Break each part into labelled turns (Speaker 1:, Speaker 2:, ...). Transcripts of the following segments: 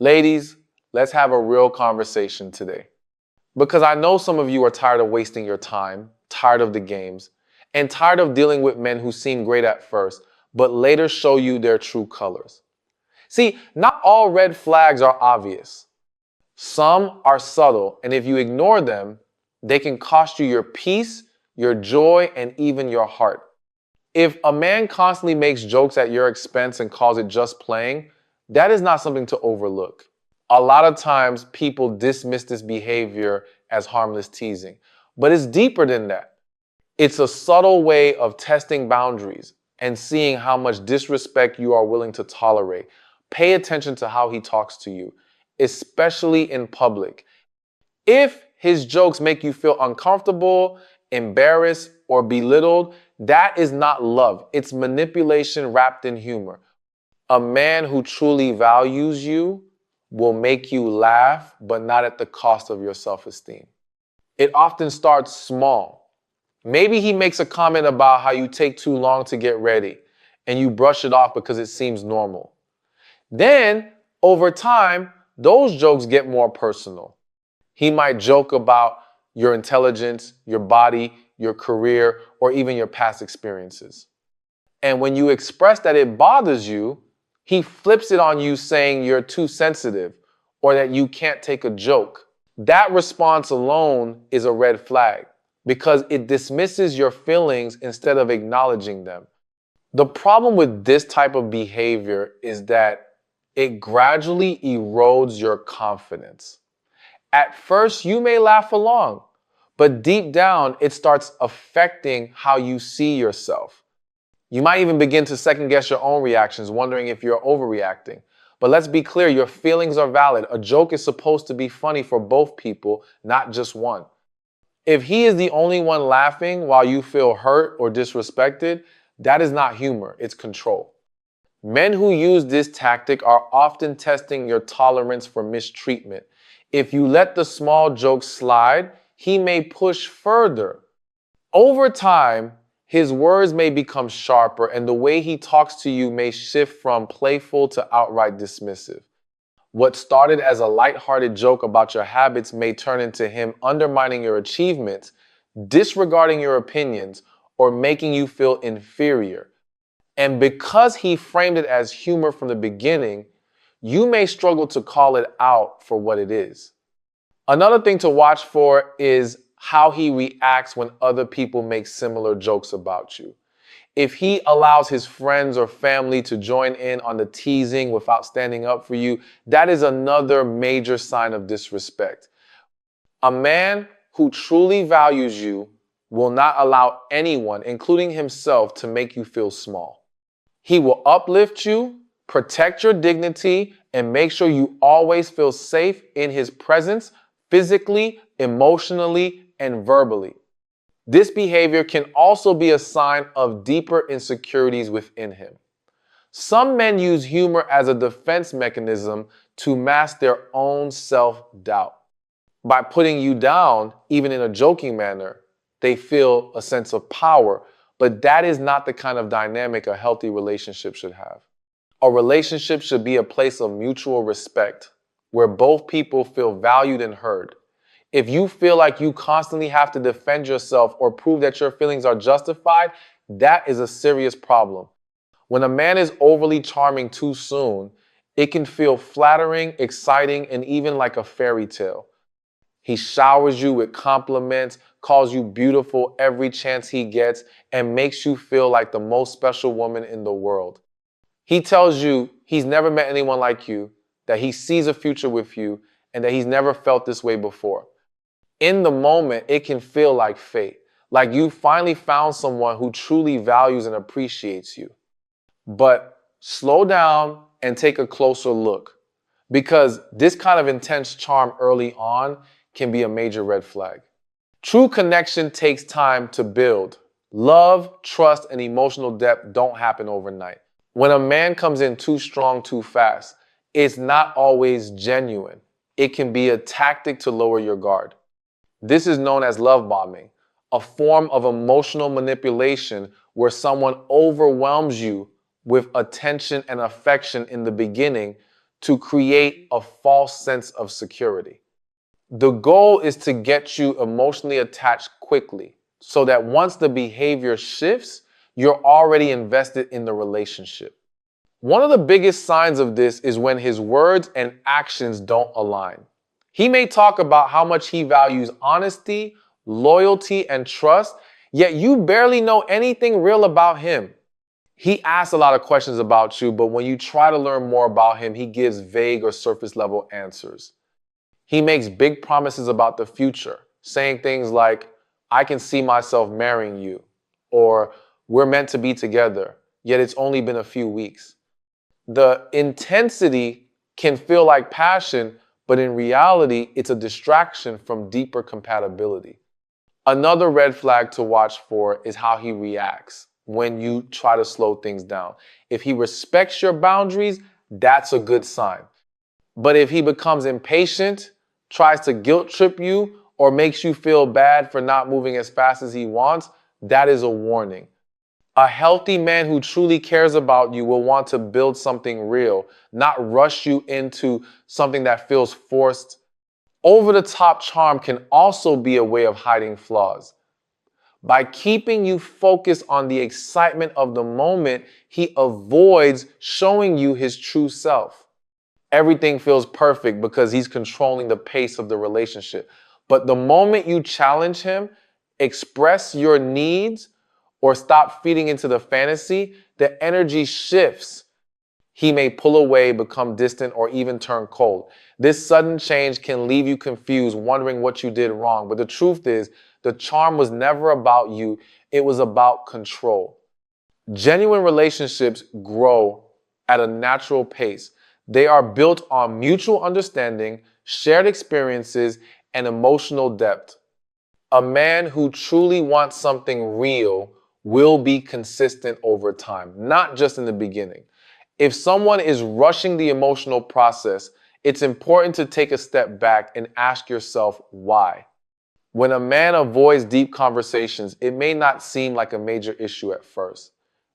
Speaker 1: Ladies, let's have a real conversation today. Because I know some of you are tired of wasting your time, tired of the games, and tired of dealing with men who seem great at first, but later show you their true colors. See, not all red flags are obvious. Some are subtle, and if you ignore them, they can cost you your peace, your joy, and even your heart. If a man constantly makes jokes at your expense and calls it just playing, that is not something to overlook. A lot of times people dismiss this behavior as harmless teasing, but it's deeper than that. It's a subtle way of testing boundaries and seeing how much disrespect you are willing to tolerate. Pay attention to how he talks to you, especially in public. If his jokes make you feel uncomfortable, embarrassed, or belittled, that is not love. It's manipulation wrapped in humor. A man who truly values you will make you laugh, but not at the cost of your self-esteem. It often starts small. Maybe he makes a comment about how you take too long to get ready, and you brush it off because it seems normal. Then, over time, those jokes get more personal. He might joke about your intelligence, your body, your career, or even your past experiences. And when you express that it bothers you, he flips it on you saying you're too sensitive or that you can't take a joke. That response alone is a red flag because it dismisses your feelings instead of acknowledging them. The problem with this type of behavior is that it gradually erodes your confidence. At first, you may laugh along, but deep down, it starts affecting how you see yourself. You might even begin to second guess your own reactions, wondering if you're overreacting. But let's be clear, your feelings are valid. A joke is supposed to be funny for both people, not just one. If he is the only one laughing while you feel hurt or disrespected, that is not humor, it's control. Men who use this tactic are often testing your tolerance for mistreatment. If you let the small jokes slide, he may push further. Over time, his words may become sharper and the way he talks to you may shift from playful to outright dismissive. What started as a lighthearted joke about your habits may turn into him undermining your achievements, disregarding your opinions, or making you feel inferior. And because he framed it as humor from the beginning, you may struggle to call it out for what it is. Another thing to watch for is how he reacts when other people make similar jokes about you. If he allows his friends or family to join in on the teasing without standing up for you, that is another major sign of disrespect. A man who truly values you will not allow anyone, including himself, to make you feel small. He will uplift you, protect your dignity, and make sure you always feel safe in his presence, physically, emotionally, and verbally. This behavior can also be a sign of deeper insecurities within him. Some men use humor as a defense mechanism to mask their own self-doubt. By putting you down, even in a joking manner, they feel a sense of power, but that is not the kind of dynamic a healthy relationship should have. A relationship should be a place of mutual respect, where both people feel valued and heard. If you feel like you constantly have to defend yourself or prove that your feelings are justified, that is a serious problem. When a man is overly charming too soon, it can feel flattering, exciting, and even like a fairy tale. He showers you with compliments, calls you beautiful every chance he gets, and makes you feel like the most special woman in the world. He tells you he's never met anyone like you, that he sees a future with you, and that he's never felt this way before. In the moment, it can feel like fate, like you finally found someone who truly values and appreciates you. But slow down and take a closer look, because this kind of intense charm early on can be a major red flag. True connection takes time to build. Love, trust, and emotional depth don't happen overnight. When a man comes in too strong too fast, it's not always genuine. It can be a tactic to lower your guard. This is known as love bombing, a form of emotional manipulation where someone overwhelms you with attention and affection in the beginning to create a false sense of security. The goal is to get you emotionally attached quickly so that once the behavior shifts, you're already invested in the relationship. One of the biggest signs of this is when his words and actions don't align. He may talk about how much he values honesty, loyalty, and trust, yet you barely know anything real about him. He asks a lot of questions about you, but when you try to learn more about him, he gives vague or surface level answers. He makes big promises about the future, saying things like, I can see myself marrying you, or we're meant to be together, yet it's only been a few weeks. The intensity can feel like passion, but in reality, it's a distraction from deeper compatibility. Another red flag to watch for is how he reacts when you try to slow things down. If he respects your boundaries, that's a good sign. But if he becomes impatient, tries to guilt trip you, or makes you feel bad for not moving as fast as he wants, that is a warning. A healthy man who truly cares about you will want to build something real, not rush you into something that feels forced. Over the top charm can also be a way of hiding flaws. By keeping you focused on the excitement of the moment, he avoids showing you his true self. Everything feels perfect because he's controlling the pace of the relationship. But the moment you challenge him, express your needs, or stop feeding into the fantasy, the energy shifts. He may pull away, become distant, or even turn cold. This sudden change can leave you confused, wondering what you did wrong. But the truth is, the charm was never about you, it was about control. Genuine relationships grow at a natural pace. They are built on mutual understanding, shared experiences, and emotional depth. A man who truly wants something real will be consistent over time, not just in the beginning. If someone is rushing the emotional process, it's important to take a step back and ask yourself why. When a man avoids deep conversations, it may not seem like a major issue at first.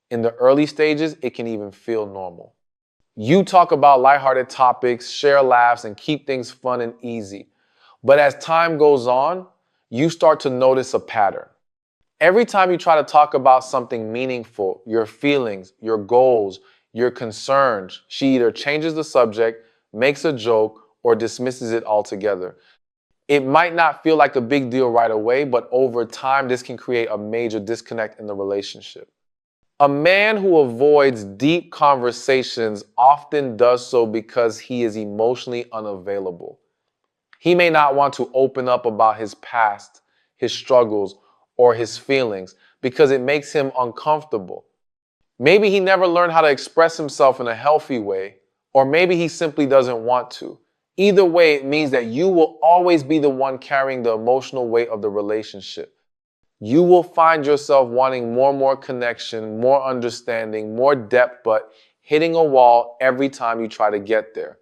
Speaker 1: In the early stages, it can even feel normal. You talk about lighthearted topics, share laughs, and keep things fun and easy. But as time goes on, you start to notice a pattern. Every time you try to talk about something meaningful, your feelings, your goals, your concerns, she either changes the subject, makes a joke, or dismisses it altogether. It might not feel like a big deal right away, but over time, this can create a major disconnect in the relationship. A man who avoids deep conversations often does so because he is emotionally unavailable. He may not want to open up about his past, his struggles, or his feelings because it makes him uncomfortable. Maybe he never learned how to express himself in a healthy way, or maybe he simply doesn't want to. Either way, it means that you will always be the one carrying the emotional weight of the relationship. You will find yourself wanting more and more connection, more understanding, more depth, but hitting a wall every time you try to get there.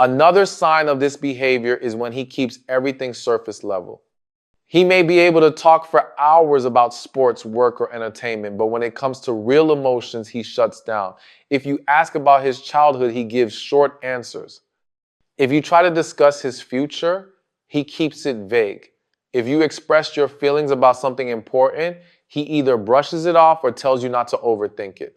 Speaker 1: Another sign of this behavior is when he keeps everything surface level. He may be able to talk for hours about sports, work, or entertainment, but when it comes to real emotions, he shuts down. If you ask about his childhood, he gives short answers. If you try to discuss his future, he keeps it vague. If you express your feelings about something important, he either brushes it off or tells you not to overthink it.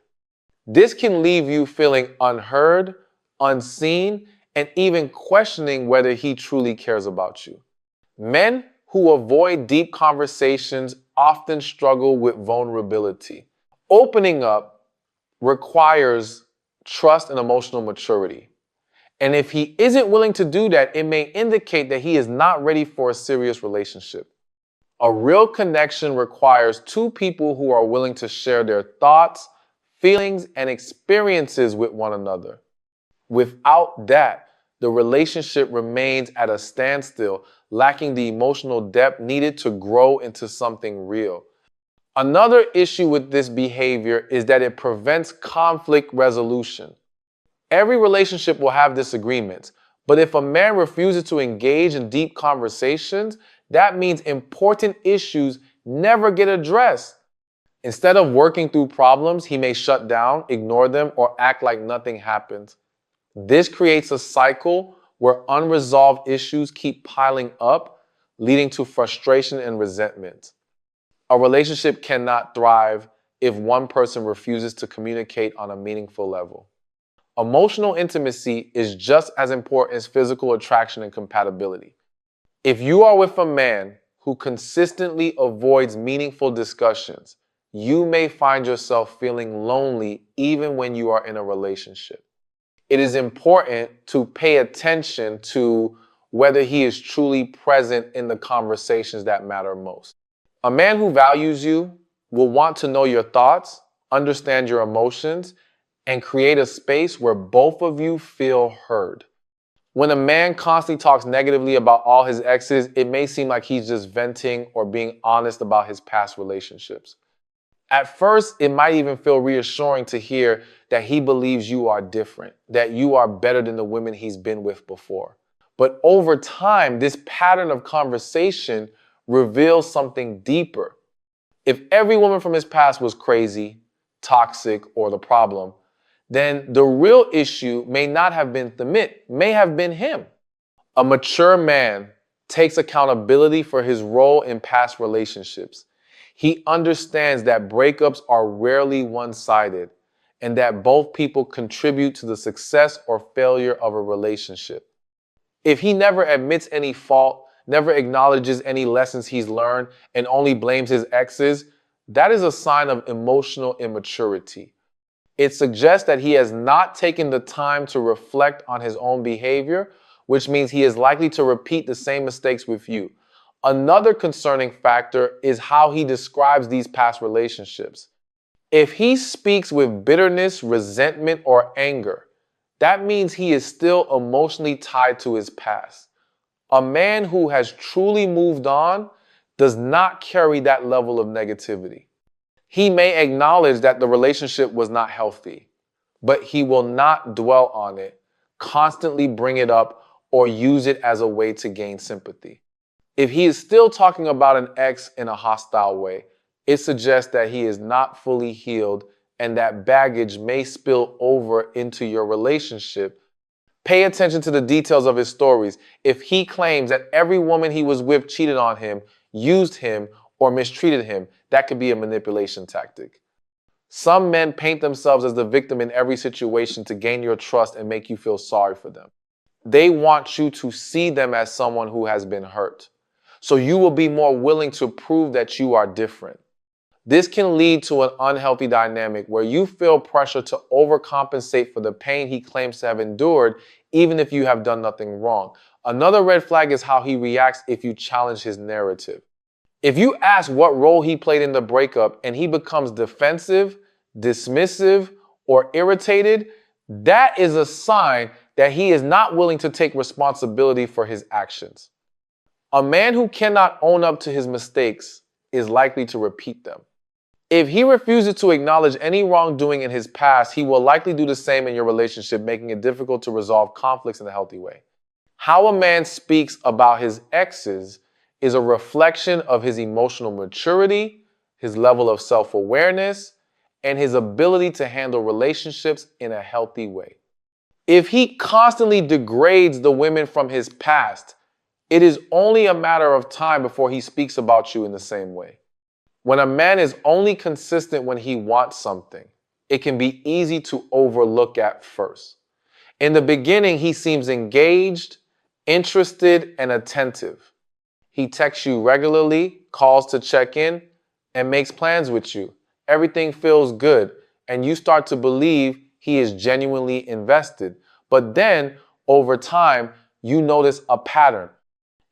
Speaker 1: This can leave you feeling unheard, unseen, and even questioning whether he truly cares about you. Men who avoid deep conversations often struggle with vulnerability. Opening up requires trust and emotional maturity. And if he isn't willing to do that, it may indicate that he is not ready for a serious relationship. A real connection requires two people who are willing to share their thoughts, feelings, and experiences with one another. Without that, the relationship remains at a standstill, lacking the emotional depth needed to grow into something real. Another issue with this behavior is that it prevents conflict resolution. Every relationship will have disagreements, but if a man refuses to engage in deep conversations, that means important issues never get addressed. Instead of working through problems, he may shut down, ignore them, or act like nothing happened. This creates a cycle where unresolved issues keep piling up, leading to frustration and resentment. A relationship cannot thrive if one person refuses to communicate on a meaningful level. Emotional intimacy is just as important as physical attraction and compatibility. If you are with a man who consistently avoids meaningful discussions, you may find yourself feeling lonely even when you are in a relationship. It is important to pay attention to whether he is truly present in the conversations that matter most. A man who values you will want to know your thoughts, understand your emotions, and create a space where both of you feel heard. When a man constantly talks negatively about all his exes, it may seem like he's just venting or being honest about his past relationships. At first, it might even feel reassuring to hear that he believes you are different, that you are better than the women he's been with before. But over time, this pattern of conversation reveals something deeper. If every woman from his past was crazy, toxic, or the problem, then the real issue may not have been Thamit, may have been him. A mature man takes accountability for his role in past relationships. He understands that breakups are rarely one-sided and that both people contribute to the success or failure of a relationship. If he never admits any fault, never acknowledges any lessons he's learned, and only blames his exes, that is a sign of emotional immaturity. It suggests that he has not taken the time to reflect on his own behavior, which means he is likely to repeat the same mistakes with you. Another concerning factor is how he describes these past relationships. If he speaks with bitterness, resentment, or anger, that means he is still emotionally tied to his past. A man who has truly moved on does not carry that level of negativity. He may acknowledge that the relationship was not healthy, but he will not dwell on it, constantly bring it up, or use it as a way to gain sympathy. If he is still talking about an ex in a hostile way, it suggests that he is not fully healed and that baggage may spill over into your relationship. Pay attention to the details of his stories. If he claims that every woman he was with cheated on him, used him, or mistreated him, that could be a manipulation tactic. Some men paint themselves as the victim in every situation to gain your trust and make you feel sorry for them. They want you to see them as someone who has been hurt. So you will be more willing to prove that you are different. This can lead to an unhealthy dynamic where you feel pressure to overcompensate for the pain he claims to have endured, even if you have done nothing wrong. Another red flag is how he reacts if you challenge his narrative. If you ask what role he played in the breakup and he becomes defensive, dismissive, or irritated, that is a sign that he is not willing to take responsibility for his actions. A man who cannot own up to his mistakes is likely to repeat them. If he refuses to acknowledge any wrongdoing in his past, he will likely do the same in your relationship, making it difficult to resolve conflicts in a healthy way. How a man speaks about his exes is a reflection of his emotional maturity, his level of self-awareness, and his ability to handle relationships in a healthy way. If he constantly degrades the women from his past, it is only a matter of time before he speaks about you in the same way. When a man is only consistent when he wants something, it can be easy to overlook at first. In the beginning, he seems engaged, interested, and attentive. He texts you regularly, calls to check in, and makes plans with you. Everything feels good, and you start to believe he is genuinely invested. But then, over time, you notice a pattern.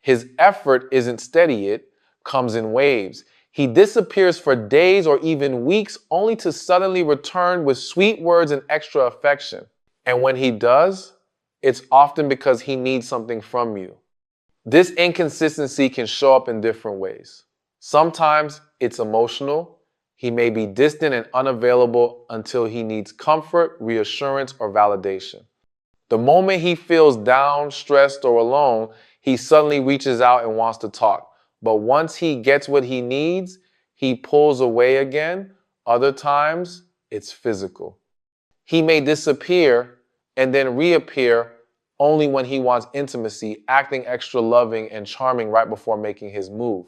Speaker 1: His effort isn't steady, it comes in waves. He disappears for days or even weeks only to suddenly return with sweet words and extra affection. And when he does, it's often because he needs something from you. This inconsistency can show up in different ways. Sometimes it's emotional. He may be distant and unavailable until he needs comfort, reassurance, or validation. The moment he feels down, stressed, or alone, he suddenly reaches out and wants to talk. But once he gets what he needs, he pulls away again. Other times, it's physical. He may disappear and then reappear only when he wants intimacy, acting extra loving and charming right before making his move.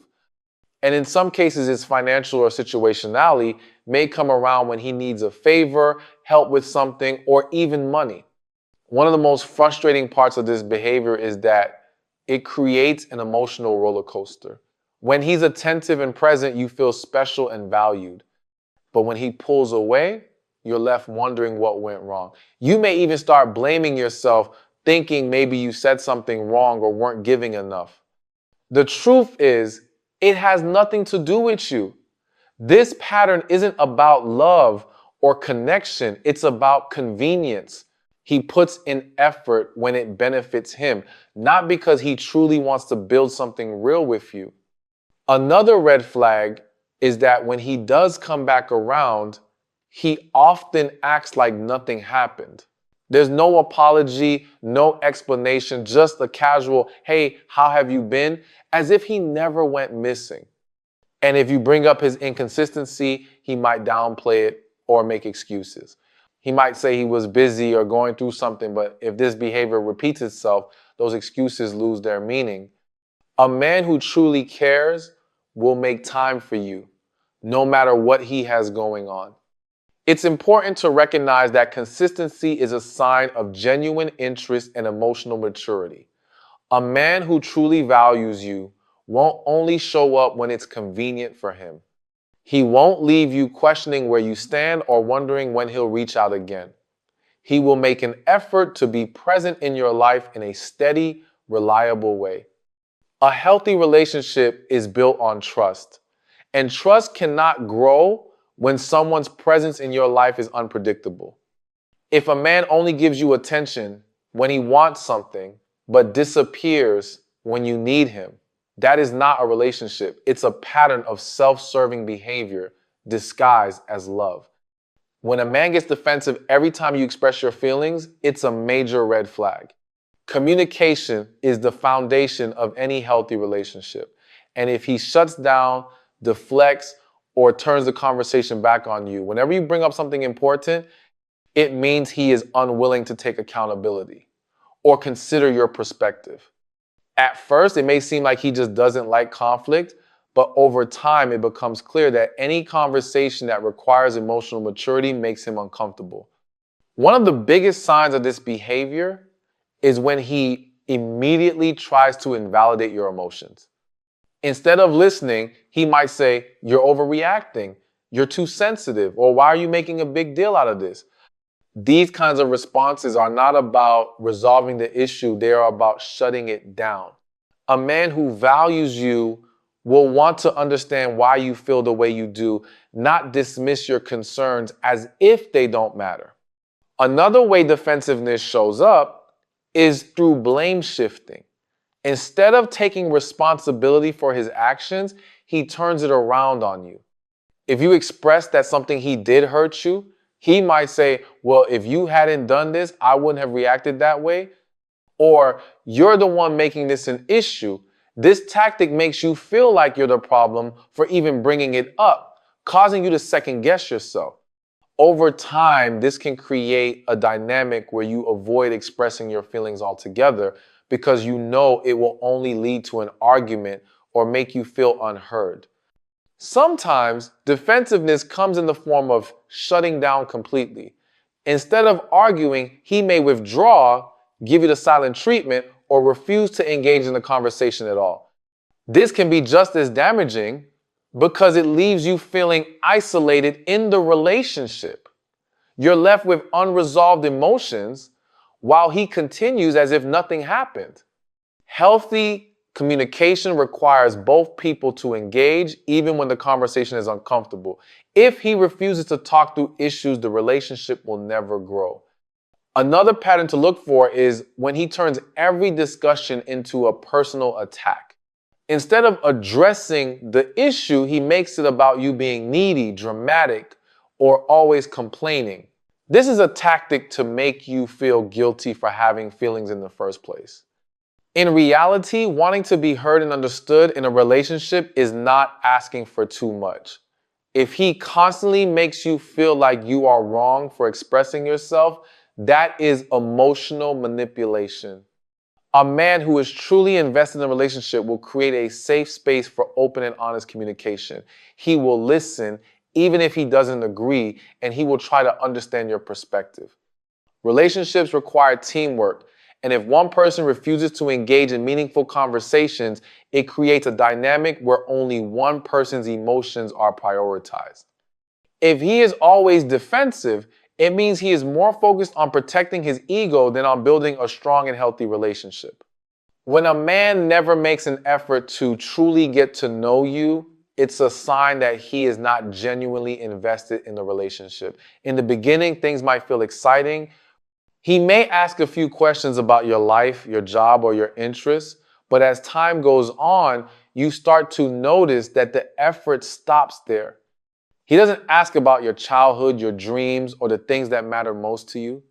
Speaker 1: And in some cases, his financial or situationality may come around when he needs a favor, help with something, or even money. One of the most frustrating parts of this behavior is that it creates an emotional roller coaster. When he's attentive and present, you feel special and valued. But when he pulls away, you're left wondering what went wrong. You may even start blaming yourself, thinking maybe you said something wrong or weren't giving enough. The truth is, it has nothing to do with you. This pattern isn't about love or connection. It's about convenience. He puts in effort when it benefits him, not because he truly wants to build something real with you. Another red flag is that when he does come back around, he often acts like nothing happened. There's no apology, no explanation, just a casual, hey, how have you been? As if he never went missing. And if you bring up his inconsistency, he might downplay it or make excuses. He might say he was busy or going through something, but if this behavior repeats itself, those excuses lose their meaning. A man who truly cares will make time for you, no matter what he has going on. It's important to recognize that consistency is a sign of genuine interest and emotional maturity. A man who truly values you won't only show up when it's convenient for him. He won't leave you questioning where you stand or wondering when he'll reach out again. He will make an effort to be present in your life in a steady, reliable way. A healthy relationship is built on trust, and trust cannot grow when someone's presence in your life is unpredictable. If a man only gives you attention when he wants something, but disappears when you need him, that is not a relationship. It's a pattern of self-serving behavior disguised as love. When a man gets defensive every time you express your feelings, it's a major red flag. Communication is the foundation of any healthy relationship. And if he shuts down, deflects, or turns the conversation back on you, whenever you bring up something important, it means he is unwilling to take accountability or consider your perspective. At first, it may seem like he just doesn't like conflict, but over time, it becomes clear that any conversation that requires emotional maturity makes him uncomfortable. One of the biggest signs of this behavior is when he immediately tries to invalidate your emotions. Instead of listening, he might say, "You're overreacting, you're too sensitive," or "Why are you making a big deal out of this?" These kinds of responses are not about resolving the issue, they are about shutting it down. A man who values you will want to understand why you feel the way you do, not dismiss your concerns as if they don't matter. Another way defensiveness shows up is through blame shifting. Instead of taking responsibility for his actions, he turns it around on you. If you express that something he did hurt you, he might say, "Well, if you hadn't done this, I wouldn't have reacted that way." Or, "You're the one making this an issue." This tactic makes you feel like you're the problem for even bringing it up, causing you to second guess yourself. Over time, this can create a dynamic where you avoid expressing your feelings altogether because you know it will only lead to an argument or make you feel unheard. Sometimes defensiveness comes in the form of shutting down completely. Instead of arguing, he may withdraw, give you the silent treatment, or refuse to engage in the conversation at all. This can be just as damaging because it leaves you feeling isolated in the relationship. You're left with unresolved emotions while he continues as if nothing happened. Healthy communication requires both people to engage even when the conversation is uncomfortable. If he refuses to talk through issues, the relationship will never grow. Another pattern to look for is when he turns every discussion into a personal attack. Instead of addressing the issue, he makes it about you being needy, dramatic, or always complaining. This is a tactic to make you feel guilty for having feelings in the first place. In reality, wanting to be heard and understood in a relationship is not asking for too much. If he constantly makes you feel like you are wrong for expressing yourself, That is emotional manipulation. A man who is truly invested in a relationship will create a safe space for open and honest communication. He will listen even if he doesn't agree, and he will try to understand your perspective. Relationships require teamwork, and if one person refuses to engage in meaningful conversations, it creates a dynamic where only one person's emotions are prioritized. If he is always defensive, it means he is more focused on protecting his ego than on building a strong and healthy relationship. When a man never makes an effort to truly get to know you, it's a sign that he is not genuinely invested in the relationship. In the beginning, things might feel exciting. He may ask a few questions about your life, your job, or your interests, but as time goes on, you start to notice that the effort stops there. He doesn't ask about your childhood, your dreams, or the things that matter most to you.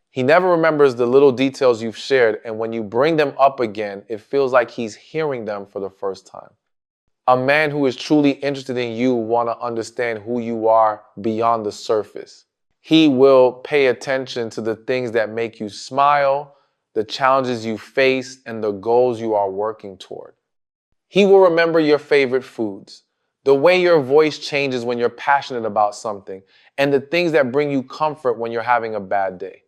Speaker 1: He never remembers the little details you've shared, and when you bring them up again, it feels like he's hearing them for the first time. A man who is truly interested in you want to understand who you are beyond the surface. He will pay attention to the things that make you smile, the challenges you face, and the goals you are working toward. He will remember your favorite foods, the way your voice changes when you're passionate about something, and the things that bring you comfort when you're having a bad day.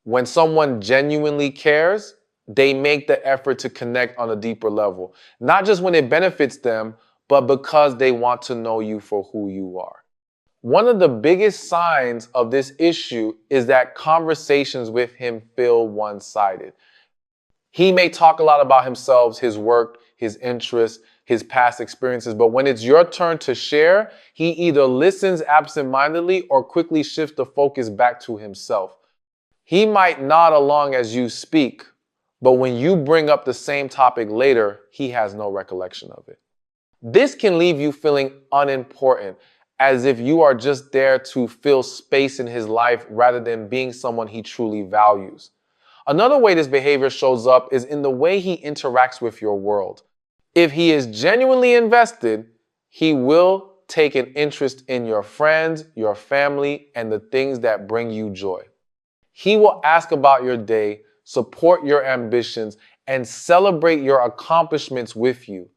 Speaker 1: When someone genuinely cares, they make the effort to connect on a deeper level, not just when it benefits them, but because they want to know you for who you are. One of the biggest signs of this issue is that conversations with him feel one-sided. He may talk a lot about himself, his work, his interests, his past experiences, but when it's your turn to share, he either listens absentmindedly or quickly shifts the focus back to himself. He might nod along as you speak, but when you bring up the same topic later, he has no recollection of it. This can leave you feeling unimportant, as if you are just there to fill space in his life rather than being someone he truly values. Another way this behavior shows up is in the way he interacts with your world. If he is genuinely invested, he will take an interest in your friends, your family, and the things that bring you joy. He will ask about your day, support your ambitions, and celebrate your accomplishments with you.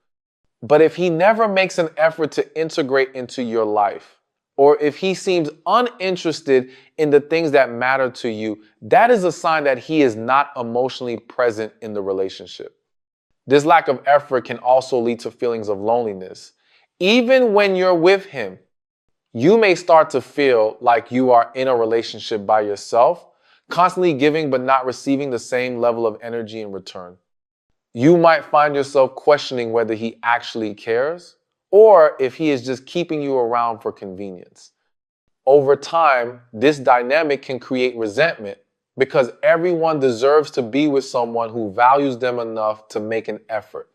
Speaker 1: But if he never makes an effort to integrate into your life, or if he seems uninterested in the things that matter to you, that is a sign that he is not emotionally present in the relationship. This lack of effort can also lead to feelings of loneliness. Even when you're with him, you may start to feel like you are in a relationship by yourself, constantly giving but not receiving the same level of energy in return. You might find yourself questioning whether he actually cares or if he is just keeping you around for convenience. Over time, this dynamic can create resentment because everyone deserves to be with someone who values them enough to make an effort.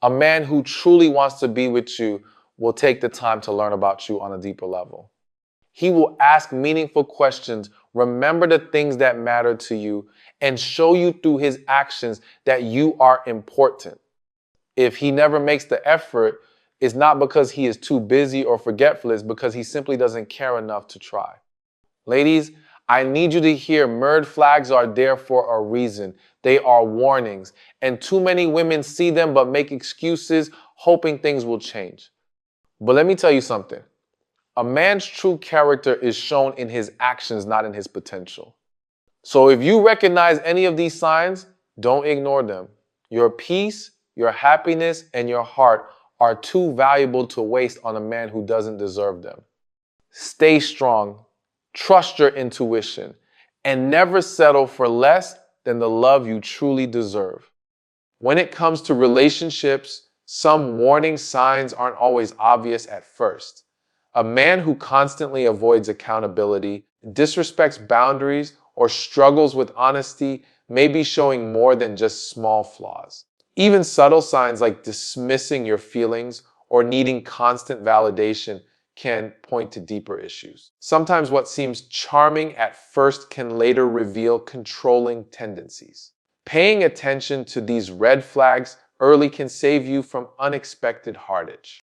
Speaker 1: A man who truly wants to be with you will take the time to learn about you on a deeper level. He will ask meaningful questions, remember the things that matter to you, and show you through his actions that you are important. If he never makes the effort, it's not because he is too busy or forgetful, it's because he simply doesn't care enough to try. Ladies, I need you to hear mirrored flags are there for a reason. They are warnings, and too many women see them but make excuses, hoping things will change. But let me tell you something. A man's true character is shown in his actions, not in his potential. So if you recognize any of these signs, don't ignore them. Your peace, your happiness, and your heart are too valuable to waste on a man who doesn't deserve them. Stay strong, trust your intuition, and never settle for less than the love you truly deserve. When it comes to relationships, some warning signs aren't always obvious at first. A man who constantly avoids accountability, disrespects boundaries, or struggles with honesty may be showing more than just small flaws. Even subtle signs like dismissing your feelings or needing constant validation can point to deeper issues. Sometimes what seems charming at first can later reveal controlling tendencies. Paying attention to these red flags early can save you from unexpected heartache.